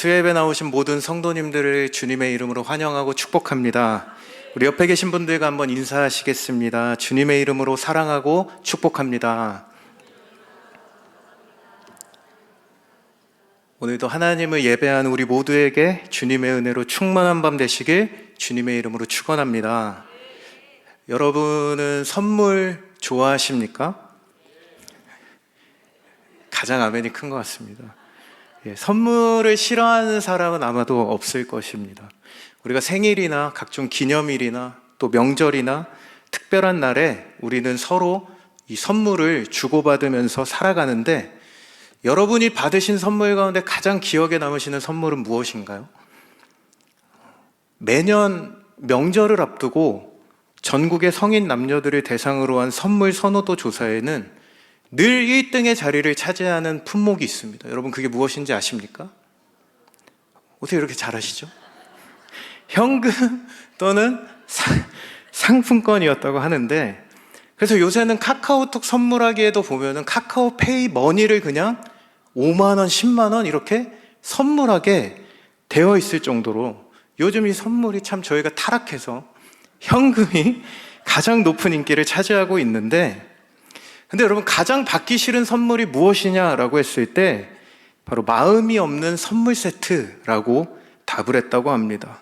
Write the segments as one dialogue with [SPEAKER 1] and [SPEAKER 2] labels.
[SPEAKER 1] 수요예배 나오신 모든 성도님들을 주님의 이름으로 환영하고 축복합니다. 우리 옆에 계신 분들과 한번 인사하시겠습니다. 주님의 이름으로 사랑하고 축복합니다. 오늘도 하나님을 예배하는 우리 모두에게 주님의 은혜로 충만한 밤 되시길 주님의 이름으로 축원합니다. 여러분은 선물 좋아하십니까? 가장 아멘이 큰 것 같습니다. 선물을 싫어하는 사람은 아마도 없을 것입니다. 우리가 생일이나 각종 기념일이나 또 명절이나 특별한 날에 우리는 서로 이 선물을 주고받으면서 살아가는데, 여러분이 받으신 선물 가운데 가장 기억에 남으시는 선물은 무엇인가요? 매년 명절을 앞두고 전국의 성인 남녀들을 대상으로 한 선물 선호도 조사에는 늘 1등의 자리를 차지하는 품목이 있습니다. 여러분, 그게 무엇인지 아십니까? 어떻게 이렇게 잘하시죠? 현금 또는 상품권이었다고 하는데, 그래서 요새는 카카오톡 선물하기에도 보면은 카카오페이 머니를 그냥 5만 원, 10만 원 이렇게 선물하게 되어 있을 정도로 요즘 이 선물이 참 저희가 타락해서 현금이 가장 높은 인기를 차지하고 있는데, 근데 여러분, 가장 받기 싫은 선물이 무엇이냐라고 했을 때 바로 마음이 없는 선물 세트라고 답을 했다고 합니다.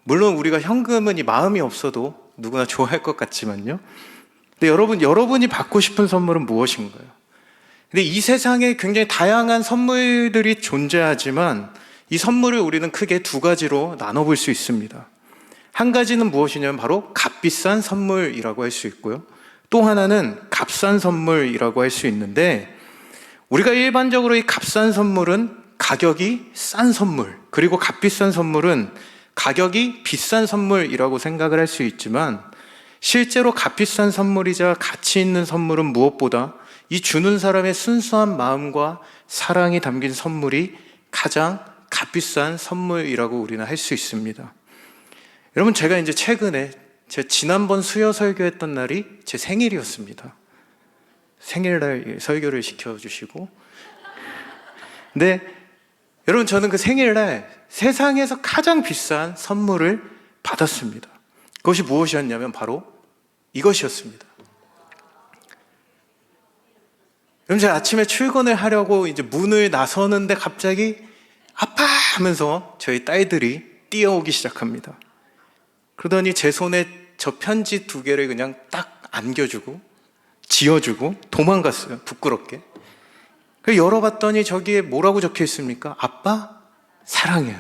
[SPEAKER 1] 물론 우리가 현금은 이 마음이 없어도 누구나 좋아할 것 같지만요. 근데 여러분이 받고 싶은 선물은 무엇인가요? 근데 이 세상에 굉장히 다양한 선물들이 존재하지만 이 선물을 우리는 크게 두 가지로 나눠볼 수 있습니다. 한 가지는 무엇이냐면 바로 값비싼 선물이라고 할 수 있고요. 또 하나는 값싼 선물이라고 할 수 있는데, 우리가 일반적으로 이 값싼 선물은 가격이 싼 선물, 그리고 값비싼 선물은 가격이 비싼 선물이라고 생각을 할 수 있지만, 실제로 값비싼 선물이자 가치 있는 선물은 무엇보다 이 주는 사람의 순수한 마음과 사랑이 담긴 선물이 가장 값비싼 선물이라고 우리는 할 수 있습니다. 여러분, 제가 이제 최근에 지난번 수요 설교했던 날이 제 생일이었습니다. 생일날 설교를 시켜주시고, 근데 여러분, 저는 그 생일날 세상에서 가장 비싼 선물을 받았습니다. 그것이 무엇이었냐면 바로 이것이었습니다. 여러분, 제가 아침에 출근을 하려고 이제 문을 나서는데 갑자기 아빠 하면서 저희 딸들이 뛰어오기 시작합니다. 그러더니 제 손에 저 편지 2개를 그냥 딱 안겨주고 지어주고 도망갔어요. 부끄럽게. 그래서 열어봤더니 저기에 뭐라고 적혀 있습니까? 아빠 사랑해.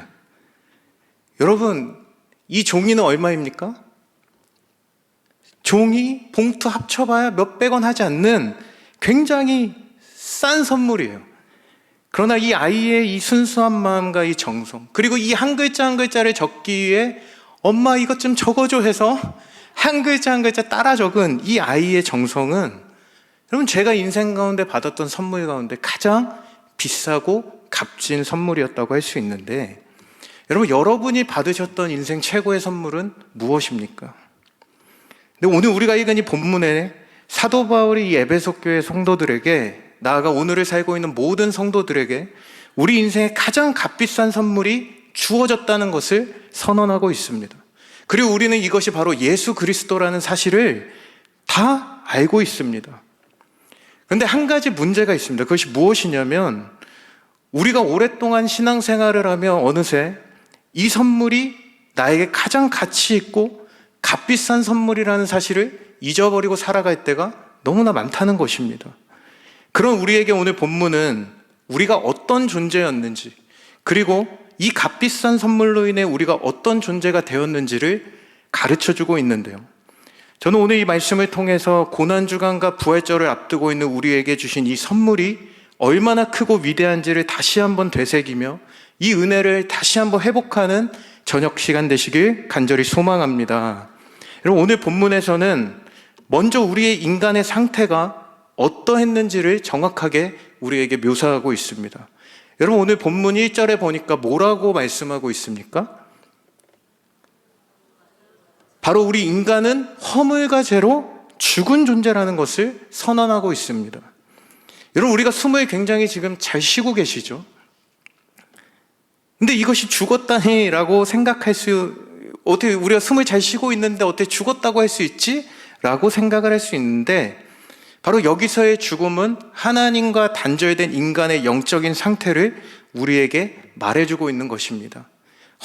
[SPEAKER 1] 여러분, 이 종이는 얼마입니까? 종이 봉투 합쳐봐야 몇백 원 하지 않는 굉장히 싼 선물이에요. 그러나 이 아이의 이 순수한 마음과 이 정성, 그리고 이 한 글자 한 글자를 적기 위해 엄마 이것 좀 적어줘 해서 한 글자 한 글자 따라 적은 이 아이의 정성은, 여러분, 제가 인생 가운데 받았던 선물 가운데 가장 비싸고 값진 선물이었다고 할 수 있는데, 여러분이 받으셨던 인생 최고의 선물은 무엇입니까? 근데 오늘 우리가 읽은 이 본문에 사도 바울이 이 에베소 교회 성도들에게, 나아가 오늘을 살고 있는 모든 성도들에게 우리 인생의 가장 값비싼 선물이 주어졌다는 것을 선언하고 있습니다. 그리고 우리는 이것이 바로 예수 그리스도라는 사실을 다 알고 있습니다. 그런데 한 가지 문제가 있습니다. 그것이 무엇이냐면, 우리가 오랫동안 신앙생활을 하며 어느새 이 선물이 나에게 가장 가치 있고 값비싼 선물이라는 사실을 잊어버리고 살아갈 때가 너무나 많다는 것입니다. 그런 우리에게 오늘 본문은 우리가 어떤 존재였는지, 그리고 이 값비싼 선물로 인해 우리가 어떤 존재가 되었는지를 가르쳐주고 있는데요. 저는 오늘 이 말씀을 통해서 고난주간과 부활절을 앞두고 있는 우리에게 주신 이 선물이 얼마나 크고 위대한지를 다시 한번 되새기며 이 은혜를 다시 한번 회복하는 저녁 시간 되시길 간절히 소망합니다. 여러분, 오늘 본문에서는 먼저 우리의 인간의 상태가 어떠했는지를 정확하게 우리에게 묘사하고 있습니다. 여러분, 오늘 본문 1절에 보니까 뭐라고 말씀하고 있습니까? 바로 우리 인간은 허물과 죄로 죽은 존재라는 것을 선언하고 있습니다. 여러분, 우리가 숨을 굉장히 지금 잘 쉬고 계시죠? 근데 이것이 죽었다니라고 생각할 수, 어떻게 우리가 숨을 잘 쉬고 있는데 어떻게 죽었다고 할 수 있지? 라고 생각을 할 수 있는데, 바로 여기서의 죽음은 하나님과 단절된 인간의 영적인 상태를 우리에게 말해주고 있는 것입니다.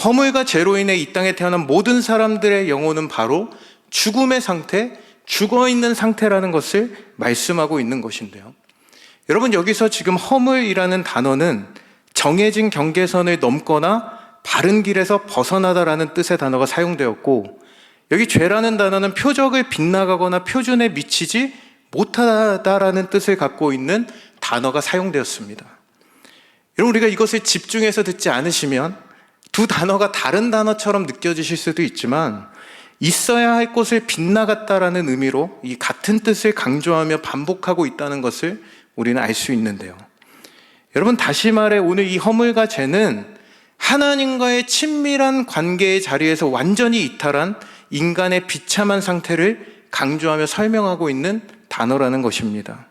[SPEAKER 1] 허물과 죄로 인해 이 땅에 태어난 모든 사람들의 영혼은 바로 죽음의 상태, 죽어있는 상태라는 것을 말씀하고 있는 것인데요. 여러분, 여기서 지금 허물이라는 단어는 정해진 경계선을 넘거나 바른 길에서 벗어나다라는 뜻의 단어가 사용되었고, 여기 죄라는 단어는 표적을 빗나가거나 표준에 미치지 못하다라는 뜻을 갖고 있는 단어가 사용되었습니다. 여러분, 우리가 이것을 집중해서 듣지 않으시면 두 단어가 다른 단어처럼 느껴지실 수도 있지만, 있어야 할 곳을 빗나갔다라는 의미로 이 같은 뜻을 강조하며 반복하고 있다는 것을 우리는 알 수 있는데요. 여러분, 다시 말해 오늘 이 허물과 죄는 하나님과의 친밀한 관계의 자리에서 완전히 이탈한 인간의 비참한 상태를 강조하며 설명하고 있는 단어라는 것입니다.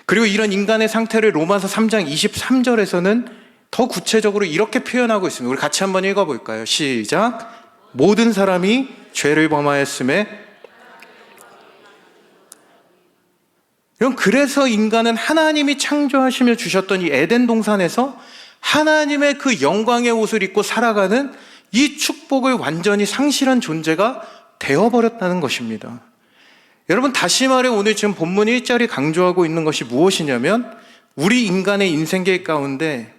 [SPEAKER 1] 그리고 이런 인간의 상태를 로마서 3장 23절에서는 더 구체적으로 이렇게 표현하고 있습니다. 우리 같이 한번 읽어볼까요? 시작. 모든 사람이 죄를 범하였음에, 그래서 인간은 하나님이 창조하시며 주셨던 이 에덴 동산에서 하나님의 그 영광의 옷을 입고 살아가는 이 축복을 완전히 상실한 존재가 되어버렸다는 것입니다. 여러분, 다시 말해 오늘 지금 본문 1절이 강조하고 있는 것이 무엇이냐면, 우리 인간의 인생길 가운데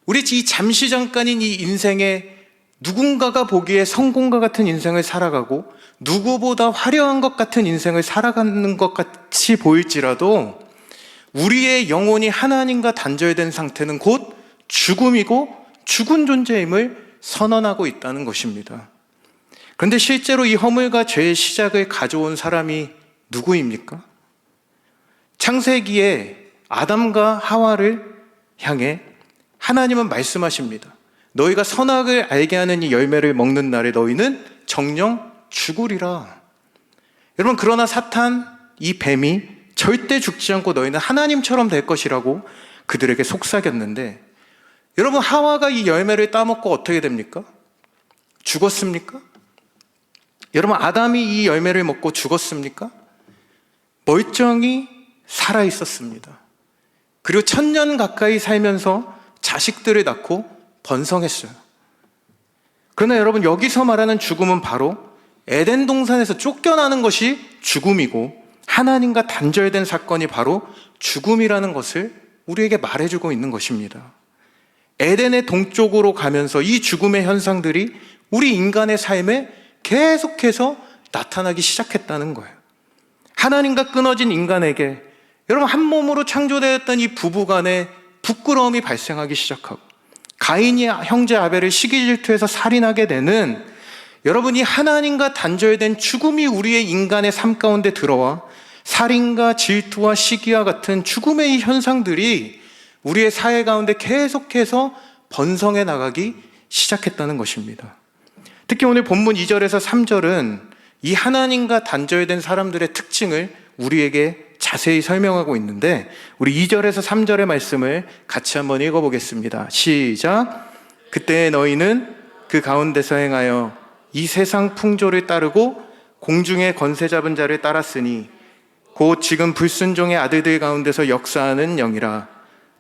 [SPEAKER 1] 우리 이 잠시 잠깐인 이 인생에 누군가가 보기에 성공과 같은 인생을 살아가고 누구보다 화려한 것 같은 인생을 살아가는 것 같이 보일지라도 우리의 영혼이 하나님과 단절된 상태는 곧 죽음이고 죽은 존재임을 선언하고 있다는 것입니다. 그런데 실제로 이 허물과 죄의 시작을 가져온 사람이 누구입니까? 창세기에 아담과 하와를 향해 하나님은 말씀하십니다. 너희가 선악을 알게 하는 이 열매를 먹는 날에 너희는 정녕 죽으리라. 여러분, 그러나 사탄, 이 뱀이 절대 죽지 않고 너희는 하나님처럼 될 것이라고 그들에게 속삭였는데, 여러분, 하와가 이 열매를 따먹고 어떻게 됩니까? 죽었습니까? 여러분, 아담이 이 열매를 먹고 죽었습니까? 멀쩡히 살아 있었습니다. 그리고 1000년 가까이 살면서 자식들을 낳고 번성했어요. 그러나 여러분, 여기서 말하는 죽음은 바로 에덴 동산에서 쫓겨나는 것이 죽음이고, 하나님과 단절된 사건이 바로 죽음이라는 것을 우리에게 말해주고 있는 것입니다. 에덴의 동쪽으로 가면서 이 죽음의 현상들이 우리 인간의 삶에 계속해서 나타나기 시작했다는 거예요. 하나님과 끊어진 인간에게, 여러분, 한 몸으로 창조되었던 이 부부간에 부끄러움이 발생하기 시작하고, 가인이 형제 아벨을 시기 질투해서 살인하게 되는, 여러분이 하나님과 단절된 죽음이 우리의 인간의 삶 가운데 들어와 살인과 질투와 시기와 같은 죽음의 현상들이 우리의 사회 가운데 계속해서 번성해 나가기 시작했다는 것입니다. 특히 오늘 본문 2절에서 3절은 이 하나님과 단절된 사람들의 특징을 우리에게 자세히 설명하고 있는데, 우리 2절에서 3절의 말씀을 같이 한번 읽어보겠습니다. 시작. 그때 너희는 그 가운데서 행하여 이 세상 풍조를 따르고 공중의 권세 잡은 자를 따랐으니 곧 지금 불순종의 아들들 가운데서 역사하는 영이라.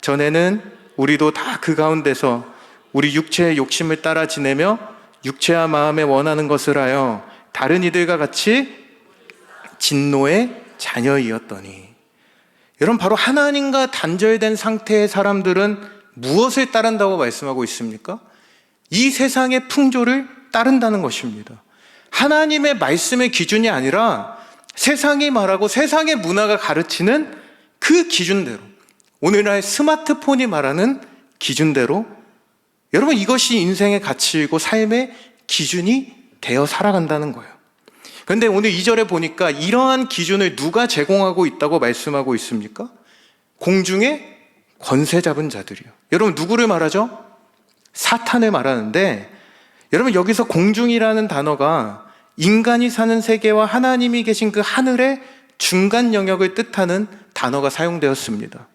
[SPEAKER 1] 전에는 우리도 다 그 가운데서 우리 육체의 욕심을 따라 지내며 육체와 마음에 원하는 것을 하여 다른 이들과 같이 진노의 자녀이었더니. 여러분, 바로 하나님과 단절된 상태의 사람들은 무엇을 따른다고 말씀하고 있습니까? 이 세상의 풍조를 따른다는 것입니다. 하나님의 말씀의 기준이 아니라 세상이 말하고 세상의 문화가 가르치는 그 기준대로, 오늘날 스마트폰이 말하는 기준대로, 여러분, 이것이 인생의 가치이고 삶의 기준이 되어 살아간다는 거예요. 그런데 오늘 2절에 보니까 이러한 기준을 누가 제공하고 있다고 말씀하고 있습니까? 공중에 권세 잡은 자들이요. 여러분, 누구를 말하죠? 사탄을 말하는데, 여러분, 여기서 공중이라는 단어가 인간이 사는 세계와 하나님이 계신 그 하늘의 중간 영역을 뜻하는 단어가 사용되었습니다.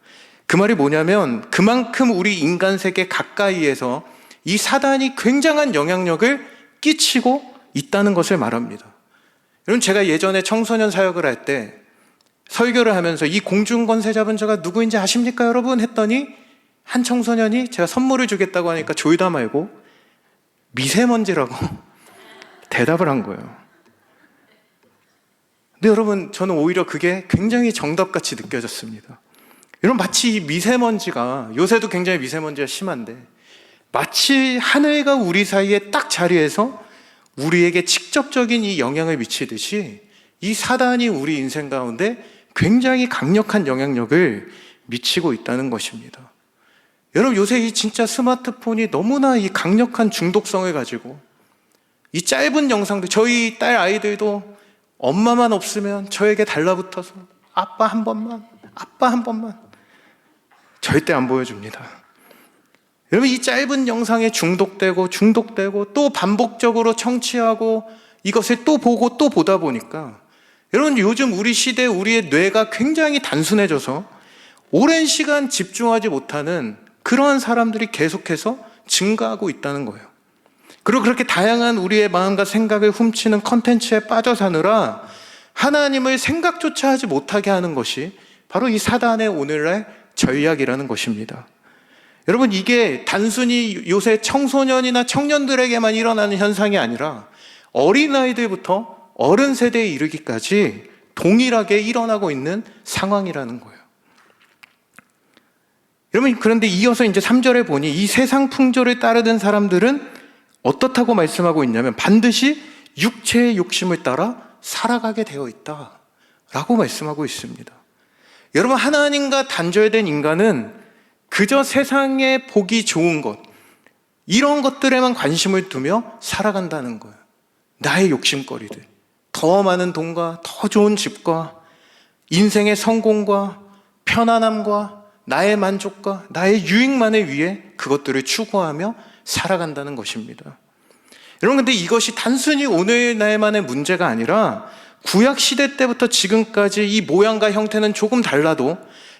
[SPEAKER 1] 그 말이 뭐냐면, 그만큼 우리 인간 세계 가까이에서 이 사단이 굉장한 영향력을 끼치고 있다는 것을 말합니다. 여러분, 제가 예전에 청소년 사역을 할 때 설교를 하면서 이 공중권세 잡은 자가 누구인지 아십니까 여러분? 했더니 한 청소년이 제가 선물을 주겠다고 하니까 졸다 말고 미세먼지라고 대답을 한 거예요. 근데 여러분, 저는 오히려 그게 굉장히 정답같이 느껴졌습니다. 여러분, 마치 이 미세먼지가, 요새도 굉장히 미세먼지가 심한데, 마치 하늘과 우리 사이에 딱 자리해서 우리에게 직접적인 이 영향을 미치듯이 이 사단이 우리 인생 가운데 굉장히 강력한 영향력을 미치고 있다는 것입니다. 여러분, 요새 이 진짜 스마트폰이 너무나 이 강력한 중독성을 가지고 이 짧은 영상들, 저희 딸 아이들도 엄마만 없으면 저에게 달라붙어서 아빠 한 번만, 아빠 한 번만, 절대 안 보여줍니다. 여러분, 이 짧은 영상에 중독되고 또 반복적으로 청취하고 이것을 또 보고 또 보다 보니까, 여러분, 요즘 우리 시대 우리의 뇌가 굉장히 단순해져서 오랜 시간 집중하지 못하는 그러한 사람들이 계속해서 증가하고 있다는 거예요. 그리고 그렇게 다양한 우리의 마음과 생각을 훔치는 컨텐츠에 빠져 사느라 하나님을 생각조차 하지 못하게 하는 것이 바로 이 사단의 오늘날 전략이라는 것입니다. 여러분, 이게 단순히 요새 청소년이나 청년들에게만 일어나는 현상이 아니라 어린아이들부터 어른 세대에 이르기까지 동일하게 일어나고 있는 상황이라는 거예요. 여러분, 그런데 이어서 이제 3절에 보니 이 세상 풍조를 따르던 사람들은 어떻다고 말씀하고 있냐면 반드시 육체의 욕심을 따라 살아가게 되어 있다 라고 말씀하고 있습니다. 여러분, 하나님과 단절된 인간은 그저 세상에 보기 좋은 것, 이런 것들에만 관심을 두며 살아간다는 거예요. 나의 욕심거리들, 더 많은 돈과 더 좋은 집과 인생의 성공과 편안함과 나의 만족과 나의 유익만을 위해 그것들을 추구하며 살아간다는 것입니다. 여러분, 근데 이것이 단순히 오늘날만의 문제가 아니라 구약시대 때부터 지금까지 이 모양과 형태는 조금 달라도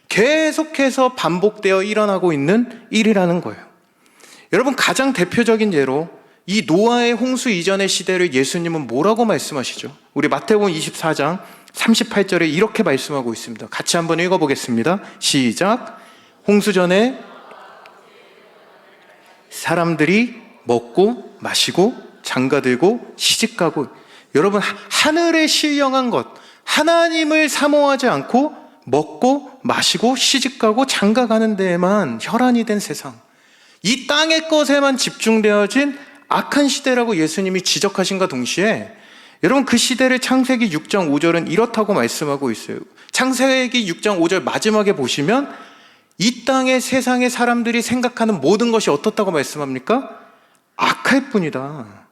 [SPEAKER 1] 계속해서 반복되어 일어나고 있는 일이라는 거예요. 여러분, 가장 대표적인 예로 이 노아의 홍수 이전의 시대를 예수님은 뭐라고 말씀하시죠? 우리 마태복음 24장 38절에 이렇게 말씀하고 있습니다. 같이 한번 읽어보겠습니다. 시작. 홍수 전에 사람들이 먹고 마시고 장가들고 시집가고, 여러분, 하늘에 신령한 것, 하나님을 사모하지 않고 먹고 마시고 시집가고 장가가는 데에만 혈안이 된 세상, 이 땅의 것에만 집중되어진 악한 시대라고 예수님이 지적하신과 동시에, 여러분, 그 시대를 창세기 6장 5절은 이렇다고 말씀하고 있어요. 창세기 6장 5절 마지막에 보시면 이 땅의 세상의 사람들이 생각하는 모든 것이 어떻다고 말씀합니까? 악할 뿐이다.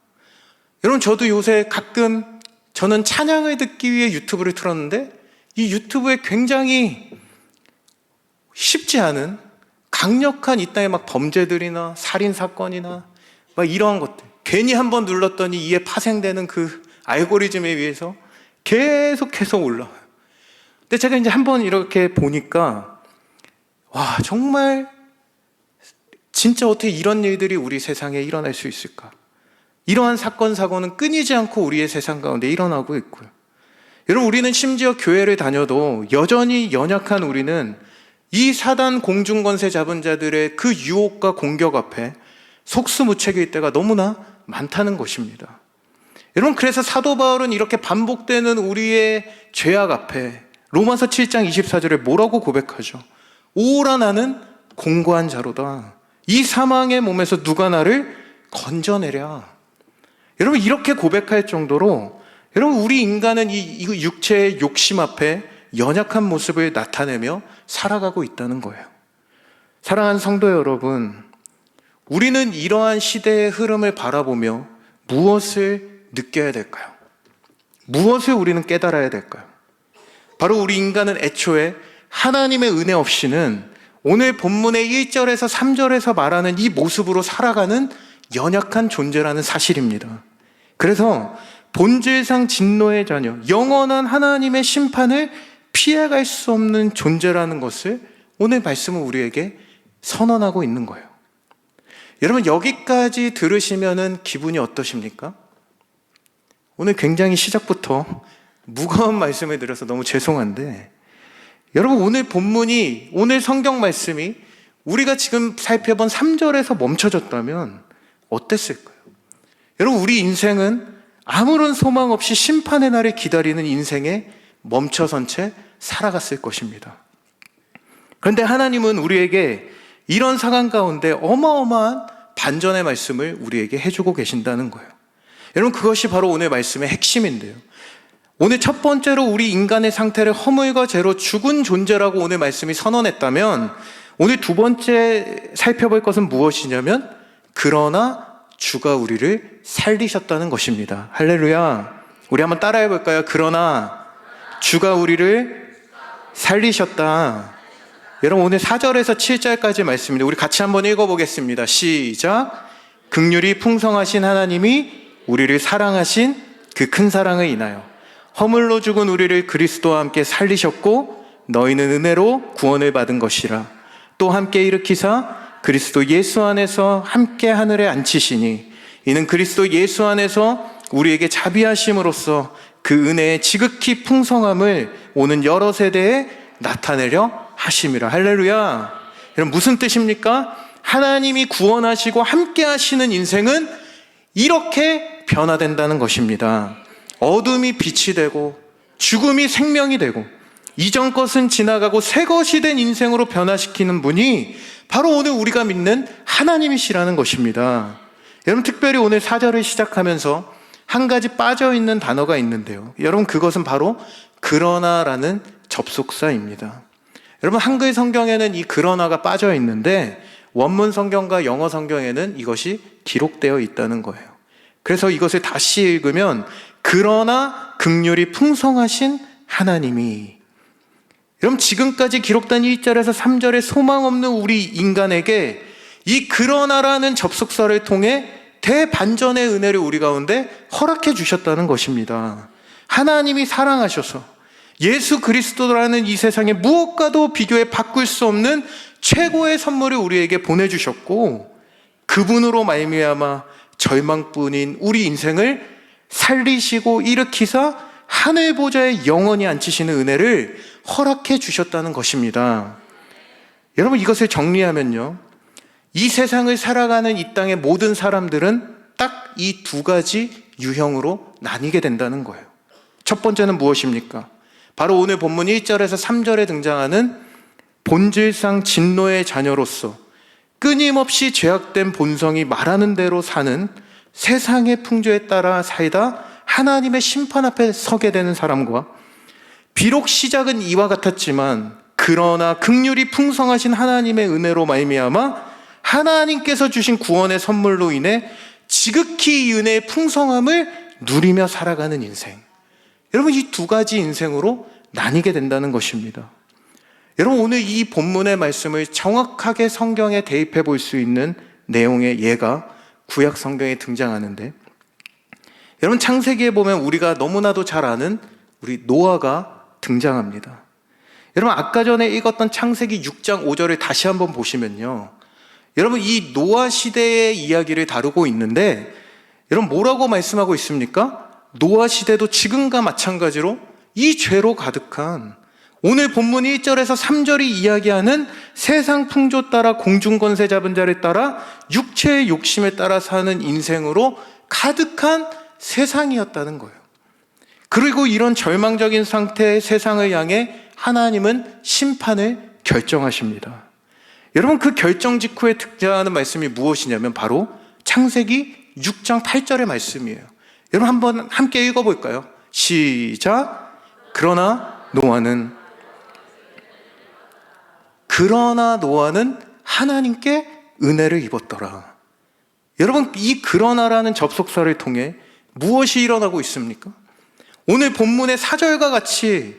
[SPEAKER 1] 여러분, 저도 요새 가끔 저는 찬양을 듣기 위해 유튜브를 틀었는데 이 유튜브에 굉장히 쉽지 않은 강력한 이 땅의 막 범죄들이나 살인사건이나 막 이러한 것들, 괜히 한번 눌렀더니 이에 파생되는 그 알고리즘에 의해서 계속해서 올라와요. 근데 제가 이제 한번 이렇게 보니까, 와, 정말 진짜 어떻게 이런 일들이 우리 세상에 일어날 수 있을까? 이러한 사건, 사고는 끊이지 않고 우리의 세상 가운데 일어나고 있고요. 여러분, 우리는 심지어 교회를 다녀도 여전히 연약한 우리는 이 사단 공중권세 잡은 자들의 그 유혹과 공격 앞에 속수무책일 때가 너무나 많다는 것입니다. 여러분, 그래서 사도 바울은 이렇게 반복되는 우리의 죄악 앞에 로마서 7장 24절에 뭐라고 고백하죠? 오라, 나는 공고한 자로다. 이 사망의 몸에서 누가 나를 건져내랴. 여러분, 이렇게 고백할 정도로, 여러분, 우리 인간은 이 육체의 욕심 앞에 연약한 모습을 나타내며 살아가고 있다는 거예요. 사랑하는 성도 여러분, 우리는 이러한 시대의 흐름을 바라보며 무엇을 느껴야 될까요? 무엇을 우리는 깨달아야 될까요? 바로 우리 인간은 애초에 하나님의 은혜 없이는 오늘 본문의 1절에서 3절에서 말하는 이 모습으로 살아가는 연약한 존재라는 사실입니다. 그래서 본질상 진노의 자녀, 영원한 하나님의 심판을 피해갈 수 없는 존재라는 것을 오늘 말씀은 우리에게 선언하고 있는 거예요. 여러분, 여기까지 들으시면은 기분이 어떠십니까? 오늘 굉장히 시작부터 무거운 말씀을 드려서 너무 죄송한데, 여러분, 오늘 본문이, 오늘 성경 말씀이 우리가 지금 살펴본 3절에서 멈춰졌다면 어땠을까요? 여러분, 우리 인생은 아무런 소망 없이 심판의 날을 기다리는 인생에 멈춰선 채 살아갔을 것입니다. 그런데 하나님은 우리에게 이런 상황 가운데 어마어마한 반전의 말씀을 우리에게 해주고 계신다는 거예요. 여러분, 그것이 바로 오늘 말씀의 핵심인데요. 오늘 첫 번째로 우리 인간의 상태를 허물과 죄로 죽은 존재라고 오늘 말씀이 선언했다면, 오늘 두 번째 살펴볼 것은 무엇이냐면, 그러나 주가 우리를 살리셨다는 것입니다. 할렐루야. 우리 한번 따라해 볼까요? 그러나 주가 우리를 살리셨다. 여러분, 오늘 4절에서 7절까지 말씀입니다. 우리 같이 한번 읽어보겠습니다. 시작. 긍휼이 풍성하신 하나님이 우리를 사랑하신 그 큰 사랑을 인하여 허물로 죽은 우리를 그리스도와 함께 살리셨고 너희는 은혜로 구원을 받은 것이라. 또 함께 일으키사 그리스도 예수 안에서 함께 하늘에 앉히시니 이는 그리스도 예수 안에서 우리에게 자비하심으로써 그 은혜의 지극히 풍성함을 오는 여러 세대에 나타내려 하심이라. 할렐루야. 여러분, 무슨 뜻입니까? 하나님이 구원하시고 함께 하시는 인생은 이렇게 변화된다는 것입니다. 어둠이 빛이 되고 죽음이 생명이 되고 이전 것은 지나가고 새 것이 된 인생으로 변화시키는 분이 바로 오늘 우리가 믿는 하나님이시라는 것입니다. 여러분, 특별히 오늘 4절을 시작하면서 한 가지 빠져있는 단어가 있는데요. 여러분, 그것은 바로 그러나라는 접속사입니다. 여러분, 한글 성경에는 이 그러나가 빠져 있는데 원문 성경과 영어 성경에는 이것이 기록되어 있다는 거예요. 그래서 이것을 다시 읽으면 그러나 긍휼이 풍성하신 하나님이. 여러분, 지금까지 기록된 1절에서 3절의 소망 없는 우리 인간에게 이 그러나라는 접속사를 통해 대반전의 은혜를 우리 가운데 허락해 주셨다는 것입니다. 하나님이 사랑하셔서 예수 그리스도라는 이 세상에 무엇과도 비교해 바꿀 수 없는 최고의 선물을 우리에게 보내주셨고, 그분으로 말미암아 절망뿐인 우리 인생을 살리시고 일으키사 하늘 보좌에 영원히 앉히시는 은혜를 허락해 주셨다는 것입니다. 여러분, 이것을 정리하면요, 이 세상을 살아가는 이 땅의 모든 사람들은 딱 이 두 가지 유형으로 나뉘게 된다는 거예요. 첫 번째는 무엇입니까? 바로 오늘 본문 1절에서 3절에 등장하는 본질상 진노의 자녀로서 끊임없이 죄악된 본성이 말하는 대로 사는 세상의 풍조에 따라 살다 하나님의 심판 앞에 서게 되는 사람과, 비록 시작은 이와 같았지만 그러나 긍휼이 풍성하신 하나님의 은혜로 말미암아 하나님께서 주신 구원의 선물로 인해 지극히 이 은혜의 풍성함을 누리며 살아가는 인생. 여러분, 이 두 가지 인생으로 나뉘게 된다는 것입니다. 여러분, 오늘 이 본문의 말씀을 정확하게 성경에 대입해 볼 수 있는 내용의 예가 구약 성경에 등장하는데, 여러분, 창세기에 보면 우리가 너무나도 잘 아는 우리 노아가 등장합니다. 여러분, 아까 전에 읽었던 창세기 6장 5절을 다시 한번 보시면요, 여러분, 이 노아 시대의 이야기를 다루고 있는데, 여러분, 뭐라고 말씀하고 있습니까? 노아 시대도 지금과 마찬가지로 이 죄로 가득한, 오늘 본문 1절에서 3절이 이야기하는 세상 풍조 따라 공중권세 잡은 자를 따라 육체의 욕심에 따라 사는 인생으로 가득한 세상이었다는 거예요. 그리고 이런 절망적인 상태의 세상을 향해 하나님은 심판을 결정하십니다. 여러분, 그 결정 직후에 등장하는 말씀이 무엇이냐면 바로 창세기 6장 8절의 말씀이에요. 여러분, 한번 함께 읽어볼까요? 시작. 그러나 노아는 하나님께 은혜를 입었더라. 여러분, 이 그러나라는 접속사를 통해 무엇이 일어나고 있습니까? 오늘 본문의 4절과 같이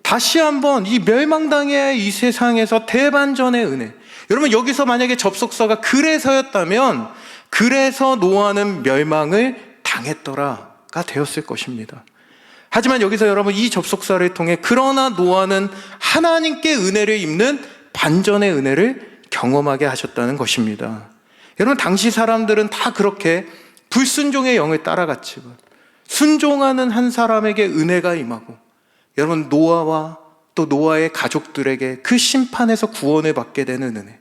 [SPEAKER 1] 다시 한번 이 멸망당의 이 세상에서 대반전의 은혜. 여러분, 여기서 만약에 접속사가 그래서였다면 그래서 노아는 멸망을 당했더라가 되었을 것입니다. 하지만 여기서 여러분, 이 접속사를 통해 그러나 노아는 하나님께 은혜를 입는 반전의 은혜를 경험하게 하셨다는 것입니다. 여러분, 당시 사람들은 다 그렇게 불순종의 영을 따라갔지만 순종하는 한 사람에게 은혜가 임하고, 여러분, 노아와 또 노아의 가족들에게 그 심판에서 구원을 받게 되는 은혜.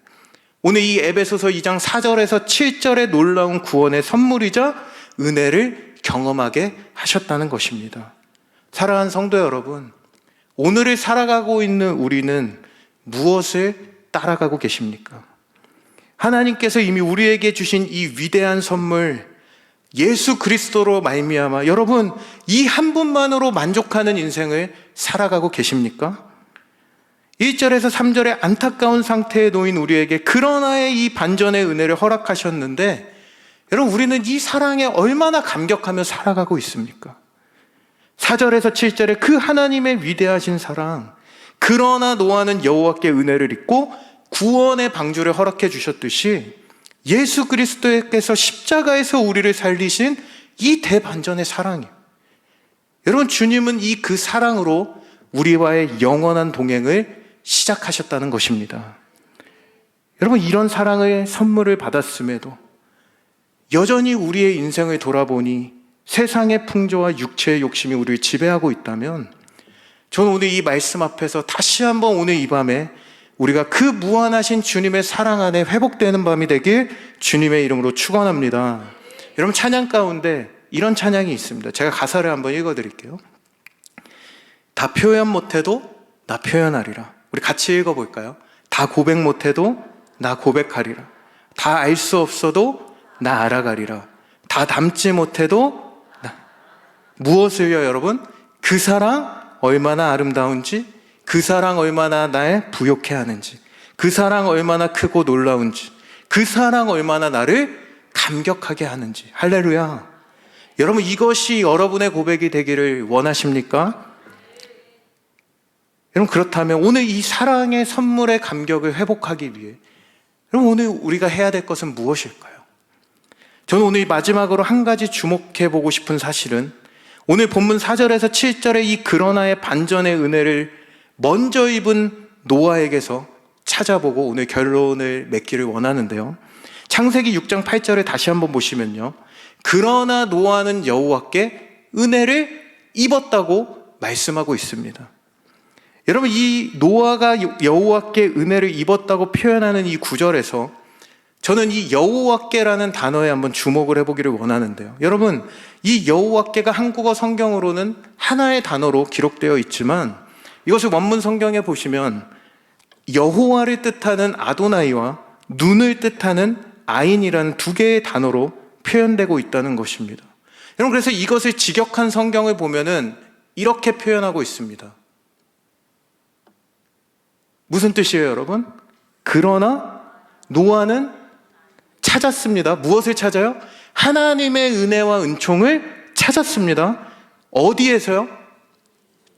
[SPEAKER 1] 오늘 이 에베소서 2장 4절에서 7절의 놀라운 구원의 선물이자 은혜를 경험하게 하셨다는 것입니다. 사랑하는 성도 여러분, 오늘을 살아가고 있는 우리는 무엇을 따라가고 계십니까? 하나님께서 이미 우리에게 주신 이 위대한 선물 예수 그리스도로 말미암아 여러분, 이 한 분만으로 만족하는 인생을 살아가고 계십니까? 1절에서 3절의 안타까운 상태에 놓인 우리에게 그러나의 이 반전의 은혜를 허락하셨는데, 여러분, 우리는 이 사랑에 얼마나 감격하며 살아가고 있습니까? 4절에서 7절에 그 하나님의 위대하신 사랑, 그러나 노아는 여호와께 은혜를 입고 구원의 방주를 허락해 주셨듯이 예수 그리스도께서 십자가에서 우리를 살리신 이 대반전의 사랑이에요. 여러분, 주님은 이 그 사랑으로 우리와의 영원한 동행을 시작하셨다는 것입니다. 여러분, 이런 사랑의 선물을 받았음에도 여전히 우리의 인생을 돌아보니 세상의 풍조와 육체의 욕심이 우리를 지배하고 있다면, 저는 오늘 이 말씀 앞에서 다시 한번 오늘 이 밤에 우리가 그 무한하신 주님의 사랑 안에 회복되는 밤이 되길 주님의 이름으로 축원합니다. 여러분, 찬양 가운데 이런 찬양이 있습니다. 제가 가사를 한번 읽어드릴게요. 다 표현 못해도 나 표현하리라. 우리 같이 읽어볼까요? 다 고백 못해도 나 고백하리라. 다 알 수 없어도 나 알아가리라. 다 담지 못해도 나. 무엇을요, 여러분? 그 사랑 얼마나 아름다운지, 그 사랑 얼마나 날 부욕해 하는지, 그 사랑 얼마나 크고 놀라운지, 그 사랑 얼마나 나를 감격하게 하는지. 할렐루야. 여러분, 이것이 여러분의 고백이 되기를 원하십니까? 여러분, 그렇다면 오늘 이 사랑의 선물의 감격을 회복하기 위해 여러분, 오늘 우리가 해야 될 것은 무엇일까요? 저는 오늘 마지막으로 한 가지 주목해 보고 싶은 사실은, 오늘 본문 4절에서 7절의 이 그러나의 반전의 은혜를 먼저 입은 노아에게서 찾아보고 오늘 결론을 맺기를 원하는데요. 창세기 6장 8절에 다시 한번 보시면요, 그러나 노아는 여호와께 은혜를 입었다고 말씀하고 있습니다. 여러분, 이 노아가 여호와께 은혜를 입었다고 표현하는 이 구절에서 저는 이 여호와께라는 단어에 한번 주목을 해보기를 원하는데요. 여러분, 이 여호와께가 한국어 성경으로는 하나의 단어로 기록되어 있지만 이것을 원문 성경에 보시면 여호와를 뜻하는 아도나이와 눈을 뜻하는 아인이라는 두 개의 단어로 표현되고 있다는 것입니다. 여러분, 그래서 이것을 직역한 성경을 보면은 이렇게 표현하고 있습니다. 무슨 뜻이에요, 여러분? 그러나 노아는 찾았습니다. 무엇을 찾아요? 하나님의 은혜와 은총을 찾았습니다. 어디에서요?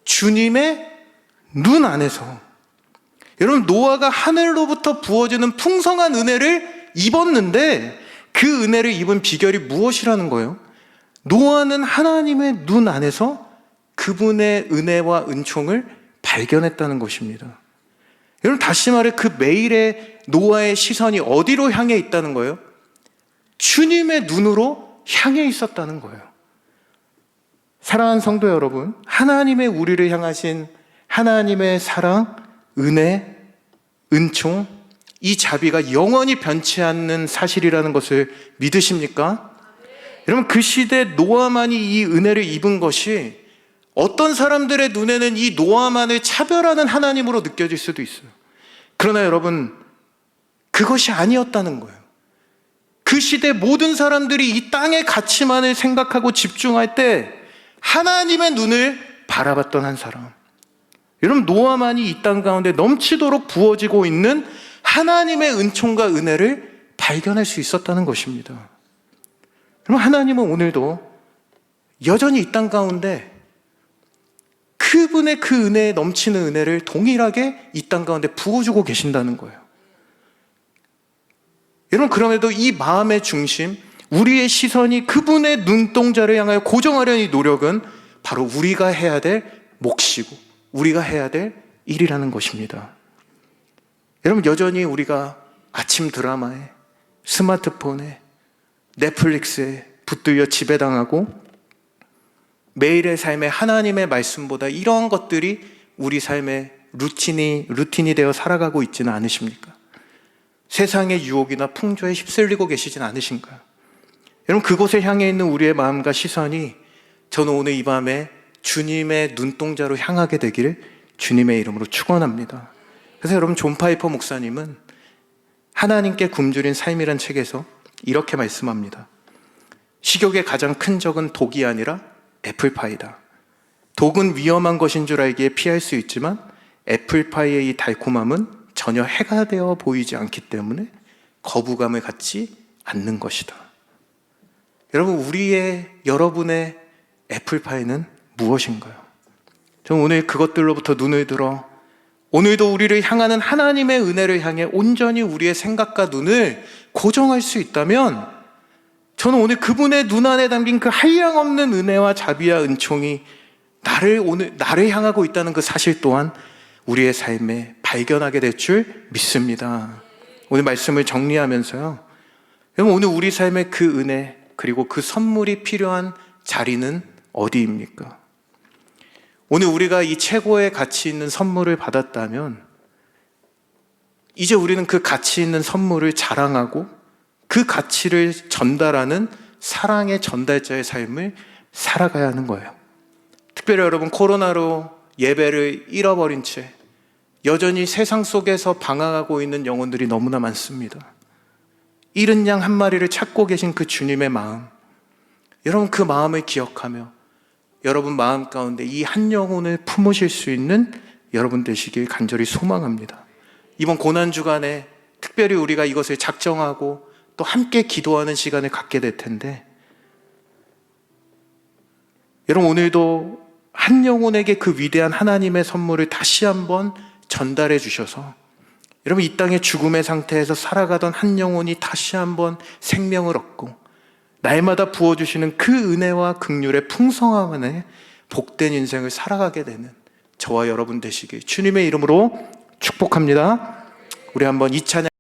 [SPEAKER 1] 주님의 눈 안에서. 여러분, 노아가 하늘로부터 부어지는 풍성한 은혜를 입었는데 그 은혜를 입은 비결이 무엇이라는 거예요? 노아는 하나님의 눈 안에서 그분의 은혜와 은총을 발견했다는 것입니다. 여러분, 다시 말해 그 매일의 노아의 시선이 어디로 향해 있다는 거예요? 주님의 눈으로 향해 있었다는 거예요. 사랑하는 성도 여러분, 하나님의 우리를 향하신 하나님의 사랑, 은혜, 은총, 이 자비가 영원히 변치 않는 사실이라는 것을 믿으십니까? 여러분, 그 시대 노아만이 이 은혜를 입은 것이 어떤 사람들의 눈에는 이 노아만을 차별하는 하나님으로 느껴질 수도 있어요. 그러나 여러분, 그것이 아니었다는 거예요. 그 시대 모든 사람들이 이 땅의 가치만을 생각하고 집중할 때 하나님의 눈을 바라봤던 한 사람. 여러분, 노아만이 이 땅 가운데 넘치도록 부어지고 있는 하나님의 은총과 은혜를 발견할 수 있었다는 것입니다. 여러분, 하나님은 오늘도 여전히 이 땅 가운데 그분의 그 은혜에 넘치는 은혜를 동일하게 이 땅 가운데 부어주고 계신다는 거예요. 여러분, 그럼에도 이 마음의 중심, 우리의 시선이 그분의 눈동자를 향하여 고정하려는 이 노력은 바로 우리가 해야 될 몫이고 우리가 해야 될 일이라는 것입니다. 여러분, 여전히 우리가 아침 드라마에 스마트폰에, 넷플릭스에 붙들려 지배당하고 매일의 삶에 하나님의 말씀보다 이러한 것들이 우리 삶의 루틴이 되어 살아가고 있지는 않으십니까? 세상의 유혹이나 풍조에 휩쓸리고 계시진 않으신가요? 여러분, 그곳에 향해 있는 우리의 마음과 시선이 저는 오늘 이 밤에 주님의 눈동자로 향하게 되기를 주님의 이름으로 축원합니다. 그래서 여러분, 존 파이퍼 목사님은 하나님께 굶주린 삶이란 책에서 이렇게 말씀합니다. 식욕의 가장 큰 적은 독이 아니라 애플파이다. 독은 위험한 것인 줄 알기에 피할 수 있지만 애플파이의 이 달콤함은 전혀 해가 되어 보이지 않기 때문에 거부감을 갖지 않는 것이다. 여러분, 여러분의 애플파이는 무엇인가요? 저는 오늘 그것들로부터 눈을 들어 오늘도 우리를 향하는 하나님의 은혜를 향해 온전히 우리의 생각과 눈을 고정할 수 있다면 저는 오늘 그분의 눈 안에 담긴 그 한량없는 은혜와 자비와 은총이 나를 향하고 있다는 그 사실 또한 우리의 삶에 발견하게 될 줄 믿습니다. 오늘 말씀을 정리하면서요, 여러분, 오늘 우리 삶의 그 은혜 그리고 그 선물이 필요한 자리는 어디입니까? 오늘 우리가 이 최고의 가치 있는 선물을 받았다면 이제 우리는 그 가치 있는 선물을 자랑하고 그 가치를 전달하는 사랑의 전달자의 삶을 살아가야 하는 거예요. 특별히 여러분, 코로나로 예배를 잃어버린 채 여전히 세상 속에서 방황하고 있는 영혼들이 너무나 많습니다. 잃은 양 한 마리를 찾고 계신 그 주님의 마음, 여러분, 그 마음을 기억하며 여러분 마음 가운데 이 한 영혼을 품으실 수 있는 여러분 되시길 간절히 소망합니다. 이번 고난주간에 특별히 우리가 이것을 작정하고 또 함께 기도하는 시간을 갖게 될 텐데, 여러분, 오늘도 한 영혼에게 그 위대한 하나님의 선물을 다시 한번 전달해 주셔서 여러분, 이 땅의 죽음의 상태에서 살아가던 한 영혼이 다시 한번 생명을 얻고 날마다 부어주시는 그 은혜와 긍휼의 풍성함 안에 복된 인생을 살아가게 되는 저와 여러분 되시길 주님의 이름으로 축복합니다. 우리 한번 이 찬양